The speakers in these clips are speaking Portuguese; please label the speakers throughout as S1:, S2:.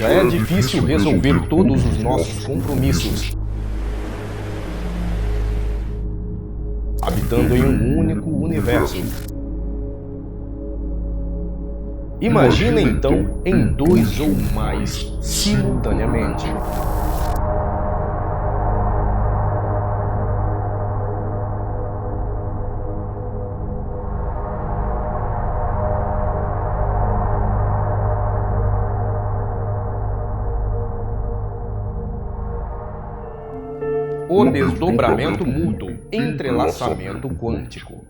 S1: Já é difícil resolver todos os nossos compromissos, habitando em um único universo. Imagina então em dois ou mais simultaneamente. O desdobramento mútuo, entrelaçamento quântico.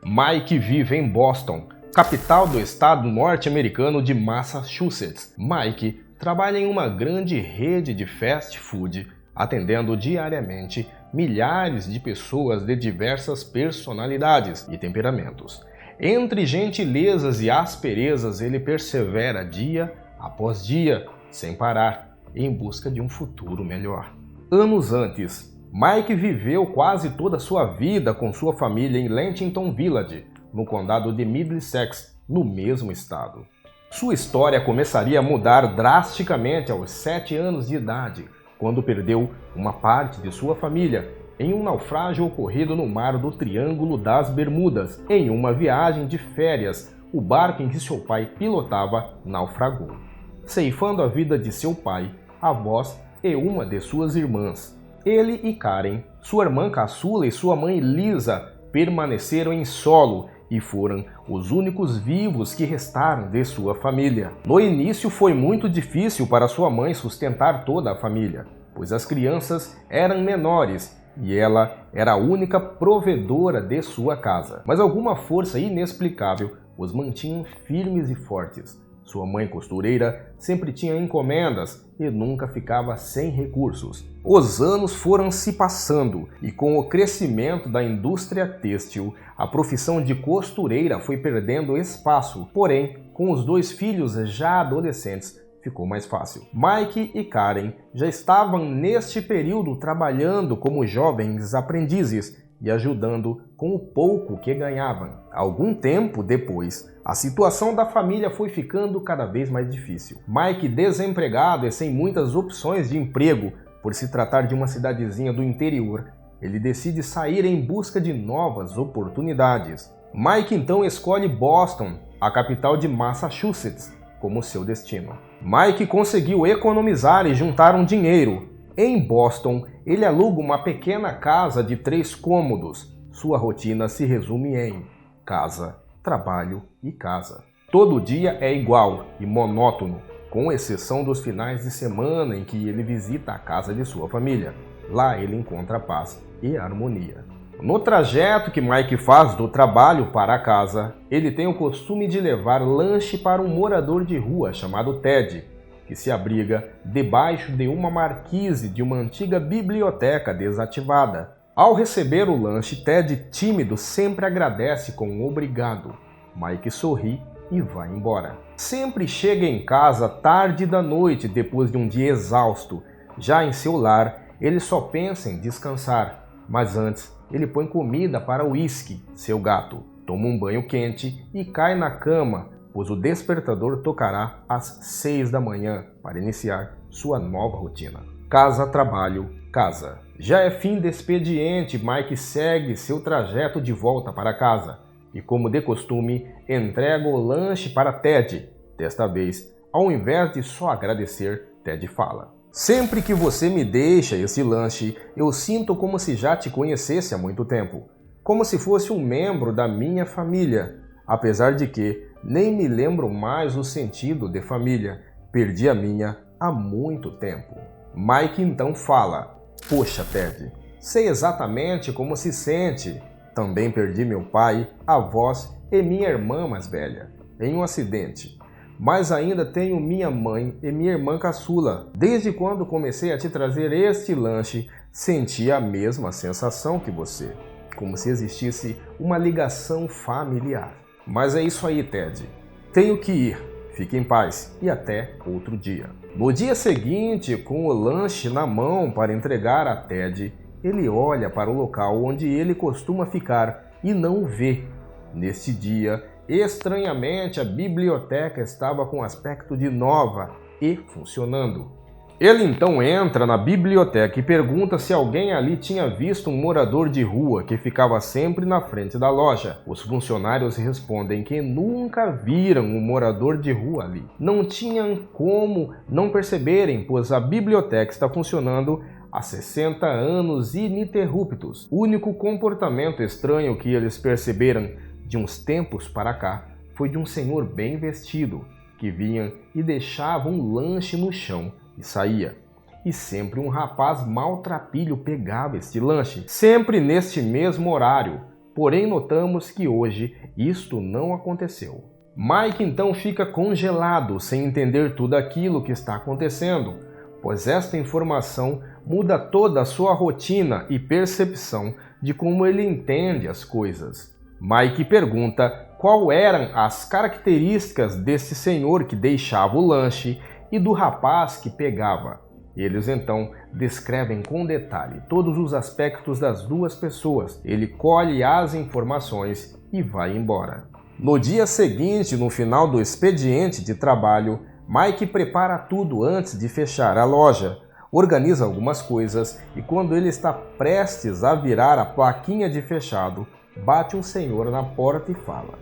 S1: Mike vive em Boston, capital do estado norte-americano de Massachusetts. Mike trabalha em uma grande rede de fast food, atendendo diariamente milhares de pessoas de diversas personalidades e temperamentos. Entre gentilezas e asperezas, ele persevera dia após dia, sem parar, em busca de um futuro melhor. Anos antes, Mike viveu quase toda a sua vida com sua família em Lentington Village, no condado de Middlesex, no mesmo estado. Sua história começaria a mudar drasticamente aos 7 anos de idade, quando perdeu uma parte de sua família em um naufrágio ocorrido no mar do Triângulo das Bermudas. Em uma viagem de férias, o barco em que seu pai pilotava naufragou, ceifando a vida de seu pai, avós e uma de suas irmãs. Ele e Karen, sua irmã caçula e sua mãe Lisa, permaneceram em solo e foram os únicos vivos que restaram de sua família. No início foi muito difícil para sua mãe sustentar toda a família, pois as crianças eram menores e ela era a única provedora de sua casa. Mas alguma força inexplicável os mantinha firmes e fortes. Sua mãe costureira sempre tinha encomendas e nunca ficava sem recursos. Os anos foram se passando e com o crescimento da indústria têxtil, a profissão de costureira foi perdendo espaço. Porém, com os 2 filhos já adolescentes, ficou mais fácil. Mike e Karen já estavam neste período trabalhando como jovens aprendizes e ajudando com o pouco que ganhavam. Algum tempo depois, a situação da família foi ficando cada vez mais difícil. Mike, desempregado e sem muitas opções de emprego, por se tratar de uma cidadezinha do interior, ele decide sair em busca de novas oportunidades. Mike então escolhe Boston, a capital de Massachusetts, como seu destino. Mike conseguiu economizar e juntar um dinheiro. Em Boston, ele aluga uma pequena casa de 3 cômodos. Sua rotina se resume em casa, trabalho e casa. Todo dia é igual e monótono, com exceção dos finais de semana em que ele visita a casa de sua família. Lá ele encontra paz e harmonia. No trajeto que Mike faz do trabalho para a casa, ele tem o costume de levar lanche para um morador de rua chamado Ted, que se abriga debaixo de uma marquise de uma antiga biblioteca desativada. Ao receber o lanche, Ted, tímido, sempre agradece com um obrigado. Mike sorri e vai embora. Sempre chega em casa tarde da noite depois de um dia exausto. Já em seu lar, ele só pensa em descansar, mas antes ele põe comida para Whisky, seu gato, toma um banho quente e cai na cama, pois o despertador tocará às 6 da manhã para iniciar sua nova rotina. Casa, trabalho, casa. Já é fim de expediente, Mike segue seu trajeto de volta para casa e, como de costume, entrega o lanche para Ted. Desta vez, ao invés de só agradecer, Ted fala: "Sempre que você me deixa esse lanche, eu sinto como se já te conhecesse há muito tempo, como se fosse um membro da minha família, apesar de que nem me lembro mais o sentido de família, perdi a minha há muito tempo." Mike então fala: "Poxa, Ted, sei exatamente como se sente. Também perdi meu pai, avós e minha irmã mais velha em um acidente. Mas ainda tenho minha mãe e minha irmã caçula. Desde quando comecei a te trazer este lanche, senti a mesma sensação que você, como se existisse uma ligação familiar. Mas é isso aí, Ted. Tenho que ir. Fique em paz e até outro dia." No dia seguinte, com o lanche na mão para entregar a Ted, ele olha para o local onde ele costuma ficar e não o vê. Neste dia, Estranhamente, a biblioteca estava com aspecto de nova e funcionando. Ele então entra na biblioteca e pergunta se alguém ali tinha visto um morador de rua que ficava sempre na frente da loja. Os funcionários respondem que nunca viram um morador de rua ali. Não tinham como não perceberem, pois a biblioteca está funcionando há 60 anos ininterruptos. O único comportamento estranho que eles perceberam de uns tempos para cá foi de um senhor bem vestido, que vinha e deixava um lanche no chão e saía. E sempre um rapaz maltrapilho pegava este lanche, sempre neste mesmo horário. Porém, notamos que hoje isto não aconteceu. Mike então fica congelado, sem entender tudo aquilo que está acontecendo, pois esta informação muda toda a sua rotina e percepção de como ele entende as coisas. Mike pergunta qual eram as características desse senhor que deixava o lanche e do rapaz que pegava. Eles então descrevem com detalhe todos os aspectos das duas pessoas. Ele colhe as informações e vai embora. No dia seguinte, no final do expediente de trabalho, Mike prepara tudo antes de fechar a loja, organiza algumas coisas e quando ele está prestes a virar a plaquinha de fechado, bate um senhor na porta e fala: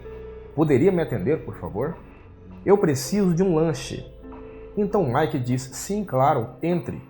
S1: "Poderia me atender, por favor? Eu preciso de um lanche." Então Mike diz: "Sim, claro, entre."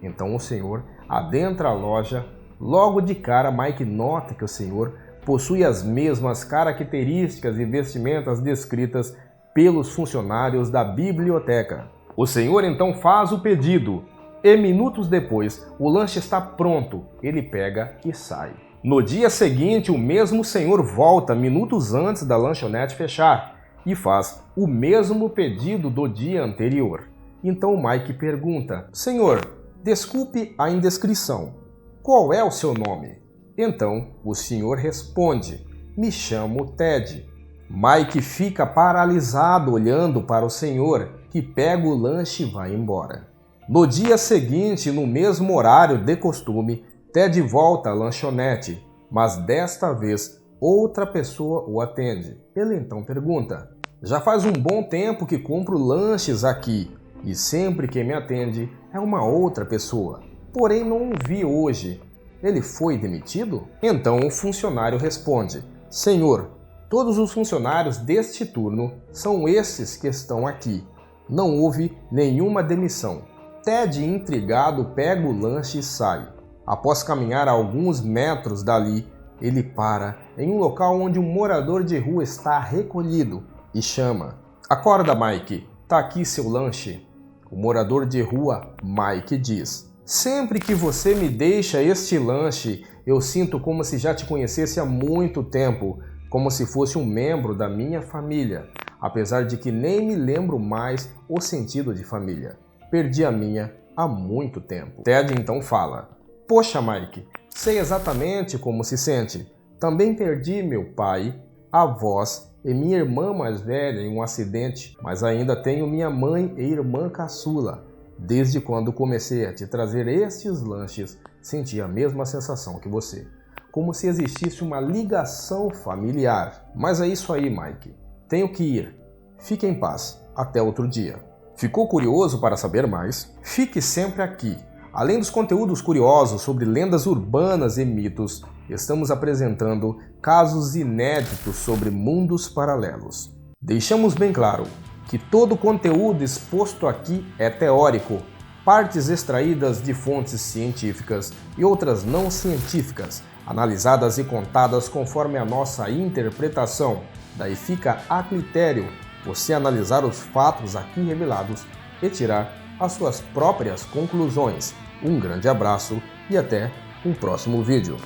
S1: Então o senhor adentra a loja. Logo de cara, Mike nota que o senhor possui as mesmas características e vestimentas descritas pelos funcionários da biblioteca. O senhor então faz o pedido e minutos depois o lanche está pronto. Ele pega e sai. No dia seguinte, o mesmo senhor volta minutos antes da lanchonete fechar e faz o mesmo pedido do dia anterior. Então Mike pergunta: "Senhor, desculpe a indiscrição, qual é o seu nome?" Então o senhor responde: "Me chamo Ted." Mike fica paralisado olhando para o senhor, que pega o lanche e vai embora. No dia seguinte, no mesmo horário de costume, Ted volta à lanchonete, mas desta vez outra pessoa o atende. Ele então pergunta: "Já faz um bom tempo que compro lanches aqui e sempre que me atende é uma outra pessoa. Porém não o vi hoje. Ele foi demitido?" Então o funcionário responde: "Senhor, todos os funcionários deste turno são esses que estão aqui. Não houve nenhuma demissão." Ted, intrigado, pega o lanche e sai. Após caminhar alguns metros dali, ele para em um local onde um morador de rua está recolhido e chama: "Acorda, Mike, tá aqui seu lanche." O morador de rua, Mike, diz: "Sempre que você me deixa este lanche, eu sinto como se já te conhecesse há muito tempo, como se fosse um membro da minha família, apesar de que nem me lembro mais o sentido de família. Perdi a minha há muito tempo." Ted então fala: "Poxa, Mike, sei exatamente como se sente. Também perdi meu pai, avós e minha irmã mais velha em um acidente, mas ainda tenho minha mãe e irmã caçula. Desde quando comecei a te trazer estes lanches, senti a mesma sensação que você, como se existisse uma ligação familiar. Mas é isso aí, Mike. Tenho que ir. Fique em paz. Até outro dia." Ficou curioso para saber mais? Fique sempre aqui. Além dos conteúdos curiosos sobre lendas urbanas e mitos, estamos apresentando casos inéditos sobre mundos paralelos. Deixamos bem claro que todo o conteúdo exposto aqui é teórico, partes extraídas de fontes científicas e outras não científicas, analisadas e contadas conforme a nossa interpretação. Daí fica a critério você analisar os fatos aqui revelados e tirar as suas próprias conclusões. Um grande abraço e até um próximo vídeo.